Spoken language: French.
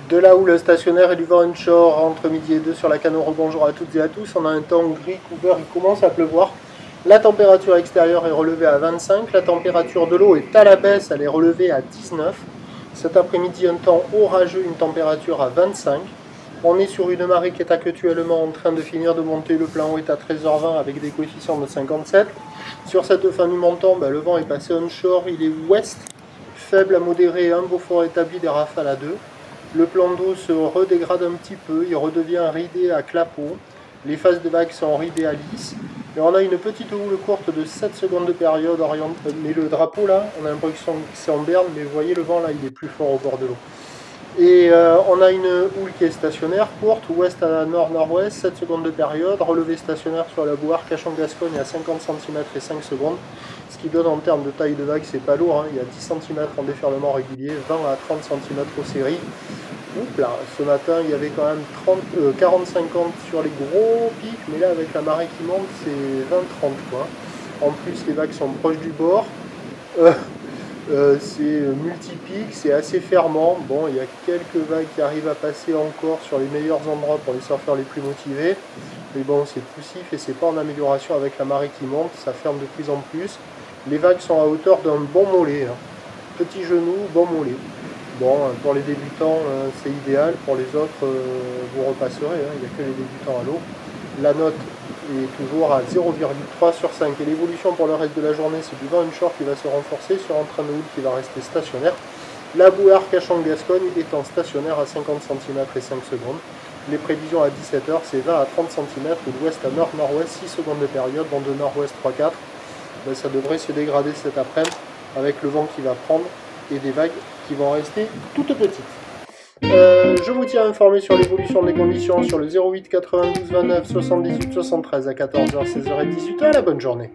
De là où le stationnaire et du vent onshore entre midi et 2 sur la Canot, bonjour à toutes et à tous. On a un temps gris couvert, il commence à pleuvoir. La température extérieure est relevée à 25, la température de l'eau est à la baisse, elle est relevée à 19. Cet après-midi, un temps orageux, une température à 25. On est sur une marée qui est actuellement en train de finir de monter, le plan eau est à 13h20 avec des coefficients de 57. Sur cette fin du montant, le vent est passé onshore, il est ouest, faible à modéré, un beau fort établi, des rafales à 2. Le plan d'eau se redégrade un petit peu, il redevient ridé à clapot. Les phases de vagues sont ridées à lisse. Et on a une petite houle courte de 7 secondes de période orientée. Mais le drapeau là, on a l'impression que c'est en berne, mais vous voyez le vent là, il est plus fort au bord de l'eau. Et on a une houle qui est stationnaire, courte, ouest à nord-nord-ouest, 7 secondes de période, relevé stationnaire sur la Bouarre, Cachan-Gascogne à 50 cm et 5 secondes. Ce qui donne en termes de taille de vague, c'est pas lourd, hein. Il y a 10 cm en déferlement régulier, 20 à 30 cm aux séries. Oups là, ce matin il y avait quand même 40-50 sur les gros pics, mais là avec la marée qui monte, c'est 20-30 quoi. En plus les vagues sont proches du bord. C'est multipique, c'est assez fermant. Bon, il y a quelques vagues qui arrivent à passer encore sur les meilleurs endroits pour les surfeurs les plus motivés. Mais bon, c'est poussif et c'est pas en amélioration avec la marée qui monte, ça ferme de plus en plus. Les vagues sont à hauteur d'un bon mollet. Hein. Petit genou, bon mollet. Bon, pour les débutants, c'est idéal. Pour les autres, vous repasserez. Hein. Il n'y a que les débutants à l'eau. La note est toujours à 0,3 sur 5. Et l'évolution pour le reste de la journée, c'est du vent onshore qui va se renforcer sur un train de houle qui va rester stationnaire. La Bouarre Cachan-Gascogne étant stationnaire à 50 cm et 5 secondes. Les prévisions à 17h, c'est 20 à 30 cm, ou d'ouest à nord-nord-ouest, 6 secondes de période, vent de nord-ouest 3-4. Ça devrait se dégrader cet après-midi avec le vent qui va prendre et des vagues qui vont rester toutes petites. Je vous tiens informé sur l'évolution des conditions sur le 08 92 29 78 73 à 14h, 16h et 18h. La bonne journée.